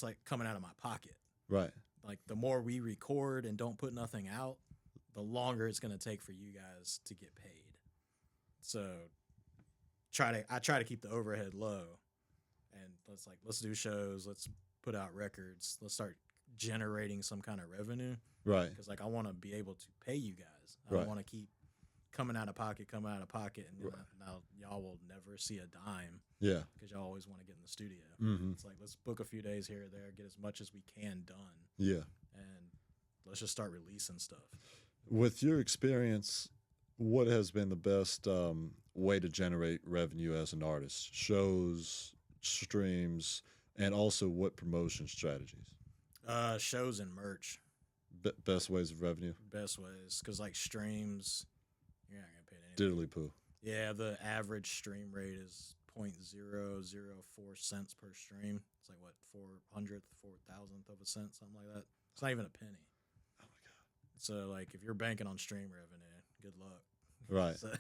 like coming out of my pocket. Right. Like the more we record and don't put nothing out, the longer it's going to take for you guys to get paid. So I try to keep the overhead low, and let's do shows, let's put out records, let's start generating some kind of revenue. Right. Because like I want to be able to pay you guys. I Right. don't want to keep coming out of pocket, and Right. now y'all will never see a dime Yeah. because y'all always want to get in the studio. Mm-hmm. It's like let's book a few days here or there, get as much as we can done, Yeah. and let's just start releasing stuff. With your experience, what has been the best way to generate revenue as an artist? Shows, streams, and also what promotion strategies? Shows and merch, Best ways of revenue? best ways, because like streams, you're not gonna pay anything. Diddly poo. Yeah, the average stream rate is 0.004 cents per stream. It's like what 4,000th of a cent, something like that. It's not even a penny. Oh my God. So like if you're banking on stream revenue, good luck. Right. So,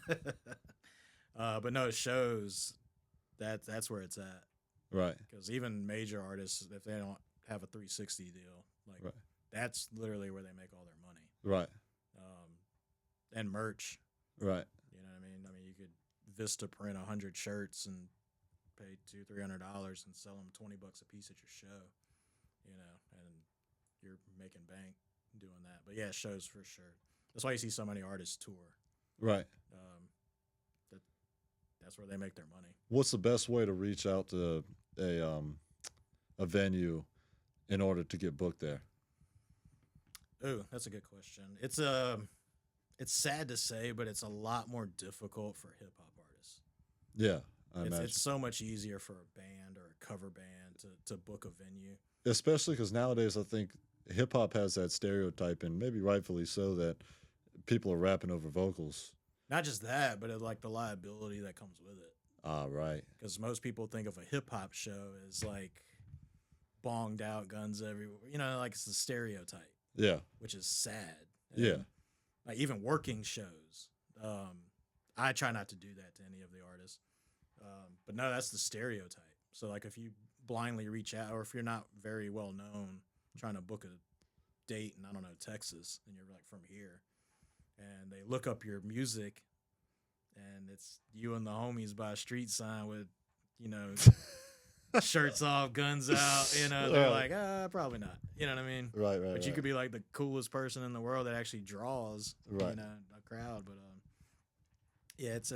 but no, shows that's where it's at. Right. Because even major artists, if they don't have a 360 deal, like Right. that's literally where they make all their money. Right. And merch, Right. you know what I mean? I mean, you could Vista print 100 shirts and pay $200-300 and sell them $20 a piece at your show, you know, and you're making bank doing that. But yeah, shows for sure. That's why you see so many artists tour. Right. That's where they make their money. What's the best way to reach out to a venue in order to get booked there? Ooh, that's a good question. It's sad to say, but it's a lot more difficult for hip hop artists. Yeah, I imagine. It's so much easier for a band or a cover band to book a venue. Especially because nowadays I think hip hop has that stereotype, and maybe rightfully so, that people are rapping over vocals. Not just that, but like the liability that comes with it. Ah, right. Because most people think of a hip hop show as like bonged out, guns everywhere. You know, like it's the stereotype, Yeah. which is sad. Yeah. And, like even working shows, I try not to do that to any of the artists. But no, that's the stereotype. So like if you blindly reach out, or if you're not very well known, trying to book a date in, I don't know, Texas, and you're like from here, and they look up your music, and it's you and the homies by a street sign with, you know, shirts off, guns out, you know, they're like, probably not. You know what I mean? Right. But you could be like the coolest person in the world that actually draws, Right. you know, a crowd. But yeah, it's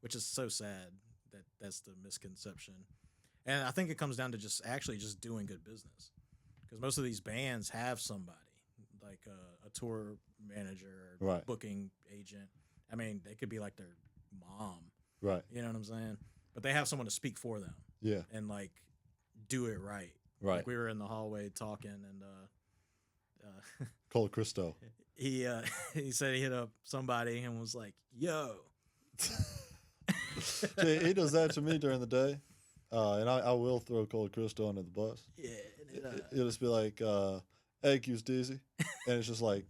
which is so sad that's the misconception, and I think it comes down to just doing good business, because most of these bands have somebody like a tour manager or Right. booking agent. I mean, they could be like their mom, Right. you know what I'm saying? But they have someone to speak for them Yeah. and like do it right. Right. Like we were in the hallway talking, and Cole Christo. he said he hit up somebody and was like, "Yo." See, he does that to me during the day, and I will throw Cole Christo under the bus. Yeah. It'll just be like, "Hey, Q's Deezy," and it's just like,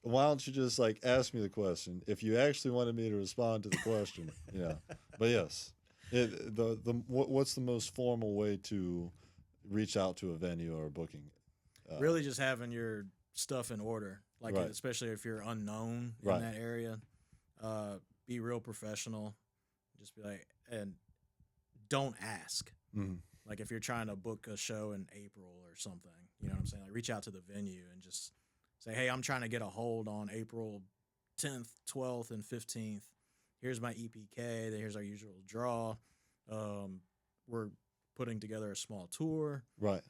why don't you just like ask me the question if you actually wanted me to respond to the question? Yeah. But yes, what's the most formal way to reach out to a venue or a booking? Really just having your stuff in order, like Right. especially if you're unknown Right. in that area. Be real professional. Just be like, and don't ask. Mhm. Like if you're trying to book a show in April or something, you know what I'm saying? Like reach out to the venue and just say, hey, I'm trying to get a hold on April 10th, 12th, and 15th. Here's my EPK. Here's our usual draw. We're putting together a small tour. Right.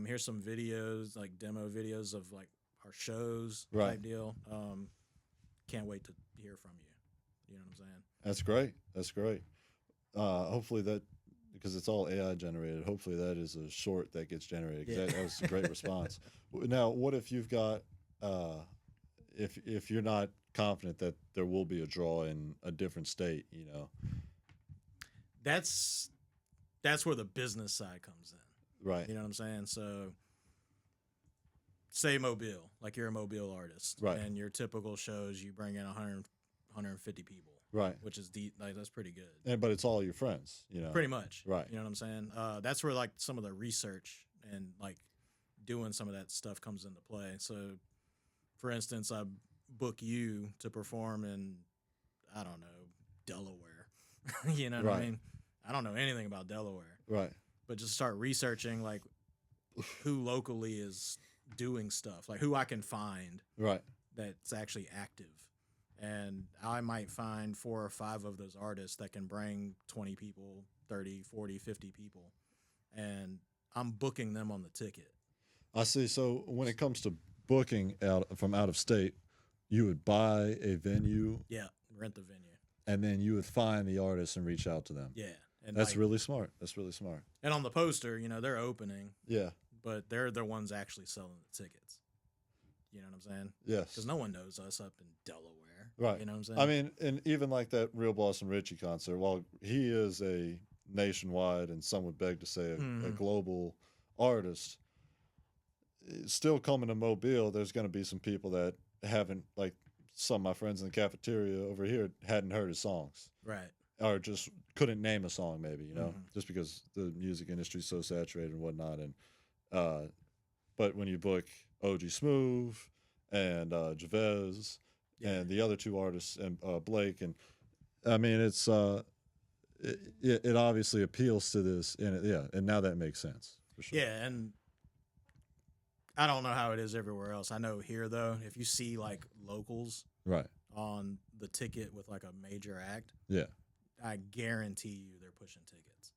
Here's some videos, like demo videos of like our shows Right. type deal. Can't wait to hear from you. You know what I'm saying? That's great. That's great. Hopefully that, because it's all AI generated. Hopefully that is a short that gets generated. 'Cause that was a great response. Now, what if you've got, if you're not confident that there will be a draw in a different state, you know? That's where the business side comes in. Right. You know what I'm saying? So, say Mobile, like you're a Mobile artist, Right. and your typical shows you bring in 150 people, Right. which is deep. Like that's pretty good. But it's all your friends, you know? Pretty much. Right. You know what I'm saying? That's where like some of the research and like doing some of that stuff comes into play. So, for instance, I book you to perform in, I don't know, Delaware. You know what I Right. mean? I don't know anything about Delaware, Right. but just start researching like who locally is doing stuff, like who I can find Right. that's actually active. And I might find 4 or 5 of those artists that can bring 20 people, 30, 40, 50 people. And I'm booking them on the ticket. I see. So when it comes to booking out of state, you would buy a venue Yeah, rent the venue. and then you would find the artist and reach out to them. Yeah. And That's like, really smart. That's really smart. and on the poster, you know, they're opening, Yeah. but they're the ones actually selling the tickets. You know what I'm saying? Yes. Because no one knows us up in Delaware. Right. You know what I'm saying? I mean, and even like that Real Boston Richie concert, while he is a nationwide and some would beg to say a Mhm. global artist, still coming to Mobile, there's going to be some people that haven't, like some of my friends in the cafeteria over here, hadn't heard his songs right. or just couldn't name a song, maybe, you know, Mhm. just because the music industry is so saturated and whatnot. And, but when you book OG Smooth and Javez, Yeah. and the other 2 artists and Blake, and I mean it obviously appeals to this, and and now that makes sense for sure. Yeah, and I don't know how it is everywhere else. I know here though, if you see like locals Right. on the ticket with like a major act, Yeah. I guarantee you they're pushing tickets.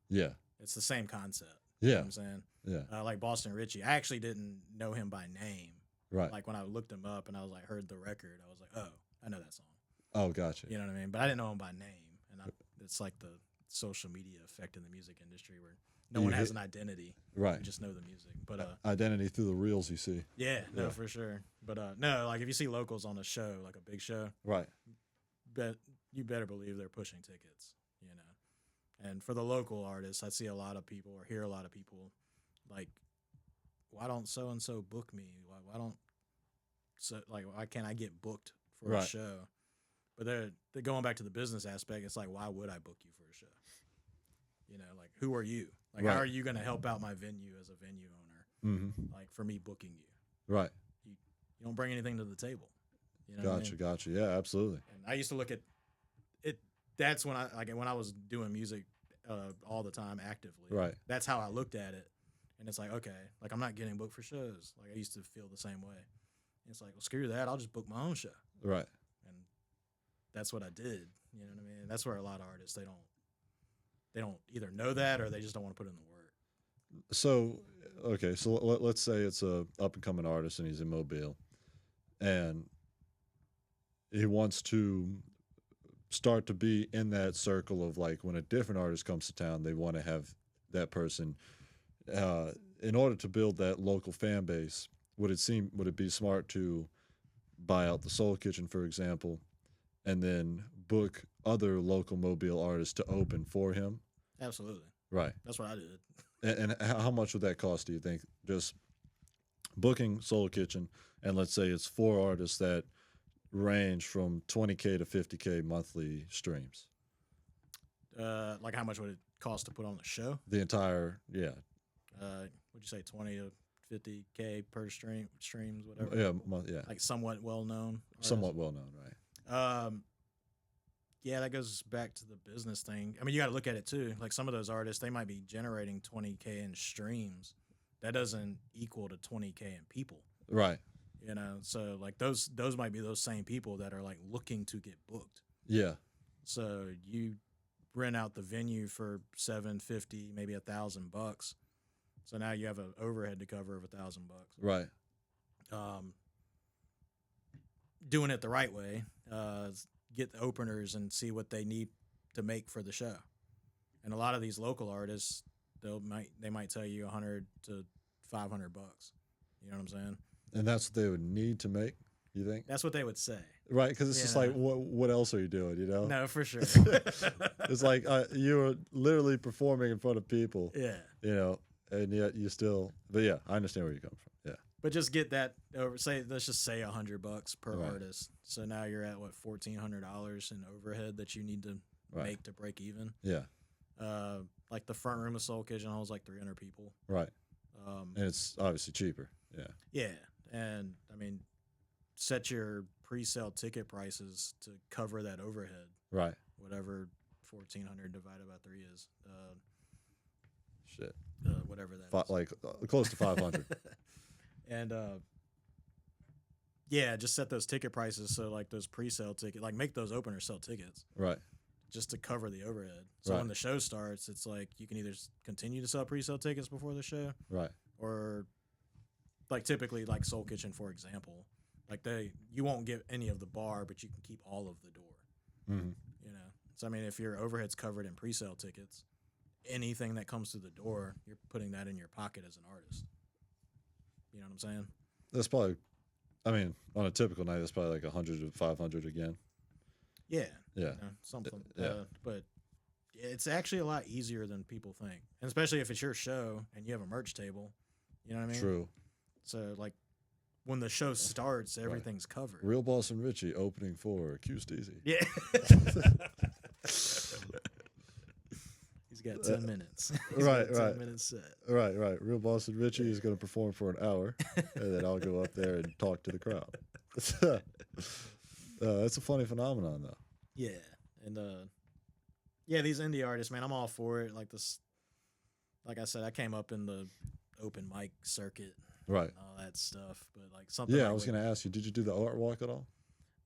Yeah. It's the same concept. You know Yeah. what I'm saying? Yeah. Like Boston Richie, I actually didn't know him by name. Right. Like when I looked him up and I was like, heard the record, I was like, oh, I know that song. Oh, gotcha. You know what I mean? But I didn't know him by name. And it's like the social media effect in the music industry where no one has an identity. Right. You just know the music. But Identity through the reels you see. yeah, no, Yeah. for sure. But no, like if you see locals on a show, like a big show, Right. you better believe they're pushing tickets, you know. And for the local artists, I see a lot of people or hear a lot of people like, why don't so and so book me? Why can't I get booked for a Right. show? But they're going back to the business aspect. It's like, why would I book you for a show? You know, like who are you? Like, Right. how are you going to help out my venue as a venue owner? Mm-hmm. Like for me booking you, Right. you don't bring anything to the table. You know what I Gotcha. mean? Gotcha. Yeah, absolutely. And I used to look at it. That's when when I was doing music all the time actively. Right. That's how I looked at it. And it's like, okay, like I'm not getting booked for shows. Like I used to feel the same way. And it's like, well, screw that. I'll just book my own show. Right. And that's what I did. You know what I mean? That's where a lot of artists they don't either know that or they just don't want to put in the work. So, okay, so let's say it's a up and coming artist and he's in Mobile, and he wants to start to be in that circle of like when a different artist comes to town, they want to have that person. In order to build that local fan base, would it be smart to buy out the Soul Kitchen, for example, and then book other local Mobile artists to open for him? Absolutely. Right. That's what I did. And how much would that cost, do you think? Just booking Soul Kitchen, and let's say it's 4 artists that range from 20K to 50K monthly streams. Like how much would it cost to put on the show? The entire, yeah. Would you say 20 to 50K per streams, whatever? Yeah, yeah. Like somewhat well known. Somewhat well known, right? yeah, that goes back to the business thing. I mean, you got to look at it too. Like some of those artists, they might be generating 20K in streams. That doesn't equal to 20K in people. Right. You know, so like those might be those same people that are like looking to get booked. Yeah. So you rent out the venue for $750, maybe $1,000. So now you have an overhead to cover of $1,000. Right. Doing it the right way, get the openers and see what they need to make for the show. And a lot of these local artists, they might tell you $100 to $500. You know what I'm saying? And that's what they would need to make, you think? That's what they would say. Right, because it's just Yeah. like, what else are you doing, you know? No, for sure. It's like you're literally performing in front of people, Yeah. you know, and yet you still, but yeah, I understand where you come from. Yeah. But just get that over. Let's just say $100 per Right. artist. So now you're at what, $1,400 in overhead that you need to Right. make to break even. Yeah. Like the front room of Soul Kitchen holds like 300 people. Right. And it's obviously cheaper. Yeah. Yeah, and I mean, set your pre-sale ticket prices to cover that overhead. Right. Whatever 1,400 divided by 3 is. Shit. Whatever that is. Like close to 500. And yeah, just set those ticket prices so like those pre-sale tickets, like make those openers sell tickets Right. just to cover the overhead. So Right. when the show starts, it's like you can either continue to sell pre-sale tickets before the show, Right. or like typically like Soul Kitchen, for example, like you won't get any of the bar, but you can keep all of the door. Mm-hmm. You know, so I mean, if your overhead's covered in pre-sale tickets, anything that comes through the door, you're putting that in your pocket as an artist. You know what I'm saying? That's probably, I mean, on a typical night, that's probably like 100 to 500 again. Yeah. Yeah. You know, something. Yeah. But it's actually a lot easier than people think, and especially if it's your show and you have a merch table. You know what I mean? True. So like when the show starts, everything's covered. Real Boss and Richie opening for Q Steezy. Yeah. He's got 10 minutes. He's Right, got a right. 10-minute set. Right. Real Boss and Richie is going to perform for an hour, and then I'll go up there and talk to the crowd. That's a funny phenomenon, though. Yeah. And yeah, these indie artists, man, I'm all for it. Like this, like I said, I came up in the open mic circuit Right. and all that stuff. But like something. Yeah, like I was going to ask you, did you do the art walk at all?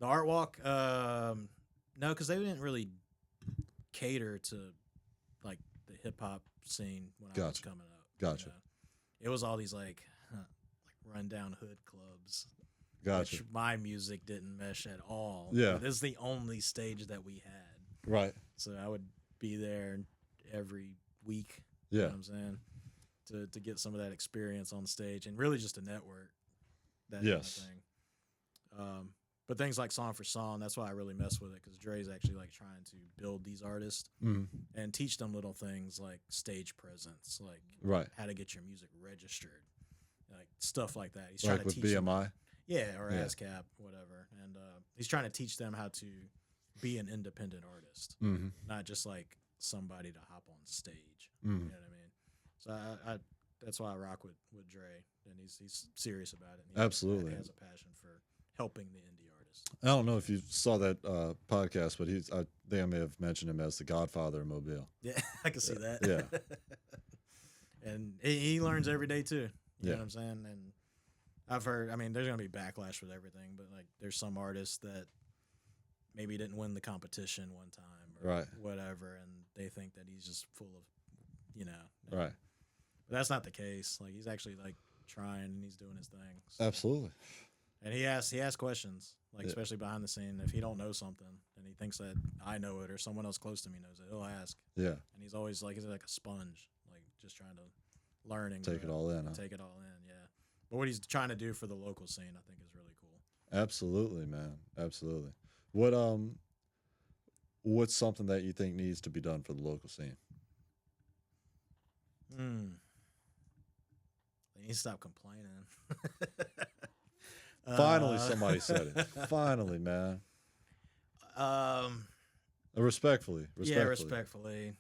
The art walk, no, because they didn't really cater to like the hip hop scene when I was Gotcha. coming up. Gotcha. You know? It was all these like rundown hood clubs. Gotcha. Which my music didn't mesh at all. Yeah. This is the only stage that we had. Right. So I would be there every week. Yeah. You know what I'm saying? To get some of that experience on stage and really just a network. That Yes. kind of thing. But things like Song for Song, that's why I really mess with it, because Dre's actually like trying to build these artists Mhm. and teach them little things like stage presence, like Right. how to get your music registered, like stuff like that. He's Like trying with to teach them. BMI? Yeah, or Yeah. ASCAP, whatever. And he's trying to teach them how to be an independent artist, Mm-hmm. not just like somebody to hop on stage. Mm-hmm. You know what I mean? So I that's why I rock with Dre, and he's serious about it. And Absolutely. he has a passion for helping the indie artists. I don't know if you saw that podcast, but I think I may have mentioned him as the Godfather of Mobile. Yeah, I can see that. Yeah. And he learns every day too. You Yeah. know what I'm saying? And I've heard, I mean, there's going to be backlash with everything, but like there's some artists that maybe didn't win the competition one time or Right. whatever, and they think that he's just full of, you know. Right. But that's not the case. Like he's actually like trying and he's doing his thing. So- Absolutely. And he asks questions, like Yeah. especially behind the scene. If he don't know something and he thinks that I know it or someone else close to me knows it, he'll ask. Yeah. And he's always like, he's like a sponge, like just trying to learn and Take it grow, all in, huh? Take it all in, yeah. But what he's trying to do for the local scene, I think, is really cool. Absolutely, man. Absolutely. What's something that you think needs to be done for the local scene? They need to stop complaining. Finally, somebody said it. Finally, man. Respectfully. Yeah, respectfully.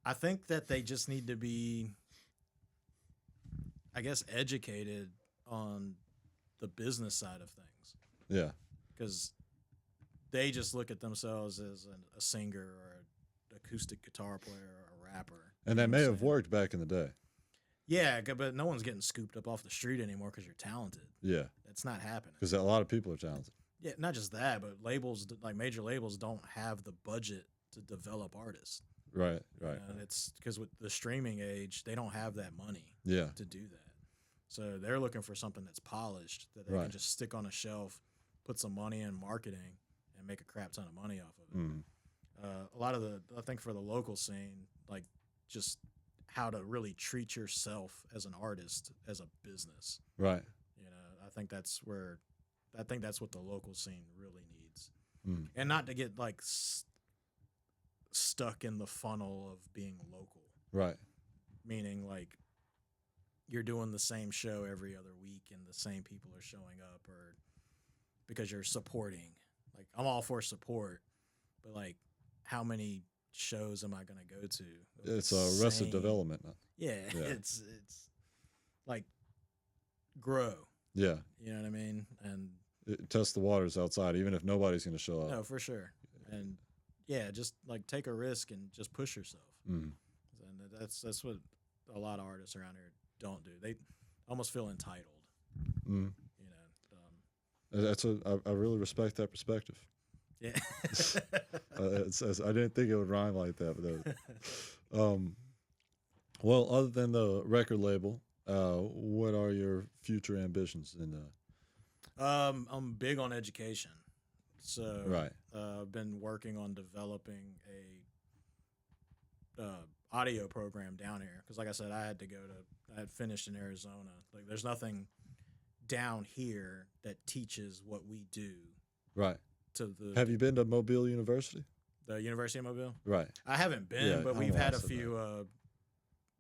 I think that they just need to be, I guess, educated on the business side of things. Yeah. Because they just look at themselves as a singer or an acoustic guitar player or a rapper. And You that know may what I'm have saying? worked back in the day. Yeah, but no one's getting scooped up off the street anymore because you're talented. Yeah, That's not happening. because a lot of people are talented. Yeah, not just that, but labels like major labels don't have the budget to develop artists. Right, right. And it's because with the streaming age, they don't have that money Yeah, to do that. So they're looking for something that's polished that they Right. can just stick on a shelf, put some money in marketing, and make a crap ton of money off of it. mm, A lot of I think for the local scene, like just how to really treat yourself as an artist, as a business. right. You know, I think that's what the local scene really needs. Mm, And not to get like stuck in the funnel of being local, right. meaning like you're doing the same show every other week and the same people are showing up, or because you're supporting. Like I'm all for support, but like how many shows am I going to go to? with It's the arrested same- development. Yeah, Yeah. it's like grow. Yeah, You know what I mean? And test the waters outside, even if nobody's going to show up. no, for sure. And yeah, just like take a risk and just push yourself. Mm, And that's what a lot of artists around here don't do. They almost feel entitled. mm. You know. I really respect that perspective. Yeah. I didn't think it would rhyme like that, but well, other than the record label, what are your future ambitions? I'm big on education, so Right. I've been working on developing a audio program down here because, like I said, I had finished in Arizona. Like, there's nothing down here that teaches what we do Right. to the Have you been to Mobile University? the University of Mobile. Right. I haven't been, Yeah, but I we've know I had a said few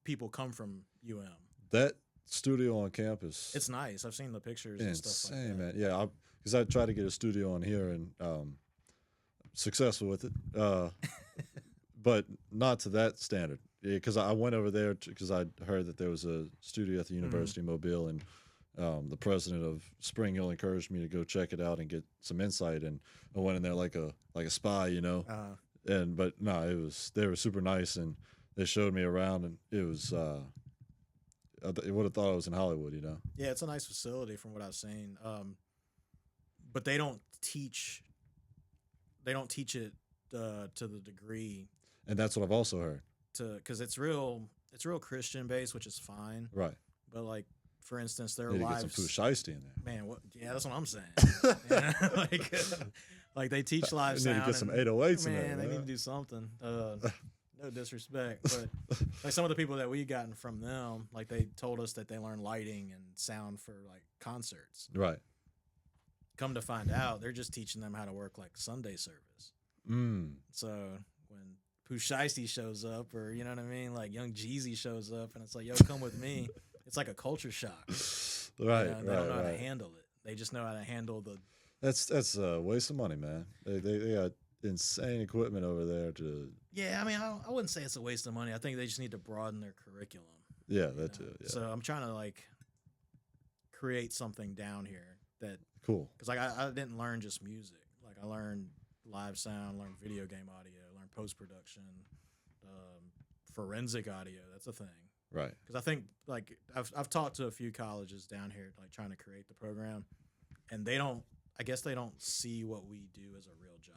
people come from UM. That studio on campus. It's nice. I've seen the pictures and stuff like insane, that. man. Yeah, because I tried to get a studio on here and successful with it, but not to that standard. Because I went over there because I heard that there was a studio at the University of Mobile, and the president of Spring Hill encouraged me to go check it out and get some insight. And I went in there like a spy, you know. But no, they were super nice, and they showed me around, and it was. I would have thought I was in Hollywood, you know. Yeah, it's a nice facility from what I've seen. But they don't teach. They don't teach it to the degree And that's what I've also heard. because it's real Christian based, which is fine. Right. But like for instance, their Need to get some lives. Pooh Shiesty in there. Man, what? Yeah, that's what I'm saying. Yeah, like they teach live They need sound. to get some and, 808s in man, there. they need man. to do something. No disrespect, but like some of the people that we gotten from them, like they told us that they learn lighting and sound for like concerts. Right. Come to find out, they're just teaching them how to work like Sunday service. Mm. So when Pooh Shiesty shows up, or you know what I mean, like Young Jeezy shows up, and it's like, yo, come with me. It's like a culture shock. Right. You know, and they don't know how to Right. handle it. They just know how to handle the. That's a waste of money, man. They got insane equipment over there to. Yeah, I mean, I wouldn't say it's a waste of money. I think they just need to broaden their curriculum. Yeah, you that know? too. Yeah. So I'm trying to like create something down here that, Cool. because like I didn't learn just music. Like I learned live sound, learned video game audio, learned post production, forensic audio. That's a thing. Right. Because I think like I've talked to a few colleges down here like trying to create the program, and they don't. I guess they don't see what we do as a real job,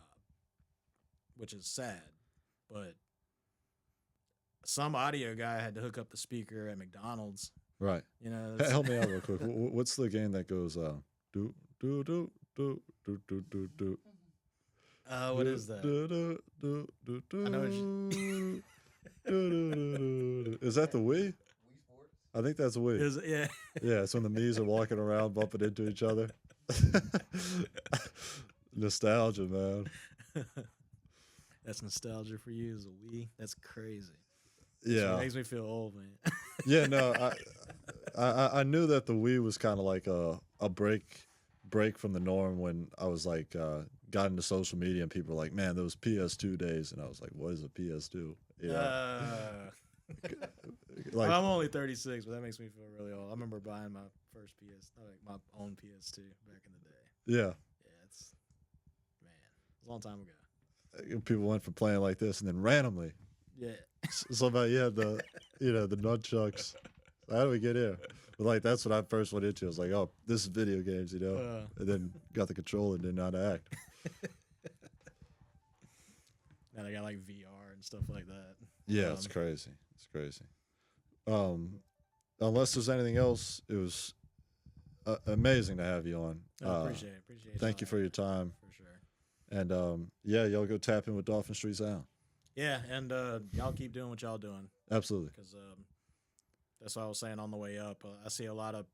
which is sad. But some audio guy had to hook up the speaker at McDonald's. Right. You know, Help me out real quick. What's the game that goes do do do do do do do do? What is that? I know Is that the Wii? I think that's Wii. Is yeah. Yeah, it's when the Mii's are walking around bumping into each other. Nostalgia, man. That's nostalgia for you as a Wii. That's crazy. Yeah. It makes me feel old, man. Yeah, no, I knew that the Wii was kind of like a break from the norm when I was like got into social media and people were like, man, those PS2 days, and I was like, what is a PS2? Yeah, like I'm only 36, but that makes me feel really old. I remember buying my first my own PS2 back in the day. yeah, Yeah, it's a long time ago. People went from playing like this, and then randomly, Yeah. somebody had the, the nunchucks. How do we get here? But like that's what I first went into. I was like, oh, this is video games, and then got the controller and didn't know how to act. Now they got like VR and stuff like that. Yeah, it's crazy. It's crazy. Unless there's anything else, it was amazing to have you on. I appreciate it. Thank you for your time. For sure. And yeah, y'all go tap in with Dauphin Street Sound. Yeah, and y'all keep doing what y'all doing. Absolutely. Because that's what I was saying on the way up. I see a lot of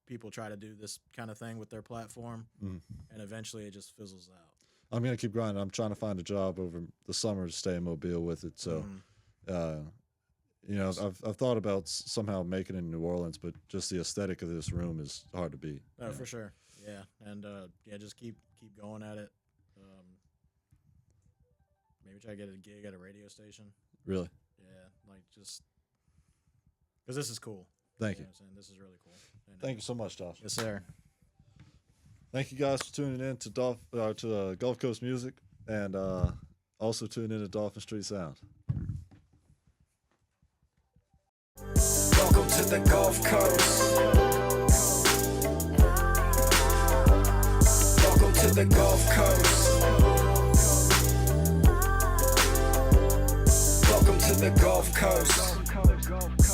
people try to do this kind of thing with their platform, and eventually it just fizzles out. I'm gonna keep grinding. I'm trying to find a job over the summer to stay in Mobile with it. So, I've thought about somehow making it in New Orleans, but just the aesthetic of this room is hard to beat. Oh, for sure. Yeah, and just keep going at it. Maybe try to get a gig at a radio station. Really? Yeah, like just because this is cool. Thank you. Know what I'm saying? This is really cool. And, Thank you so much, Josh. Yes, sir. Thank you guys for tuning in to Gulf Coast Music, and also tuning in to Dauphin Street Sound. Welcome to the Gulf Coast. Welcome to the Gulf Coast. Welcome to the Gulf Coast.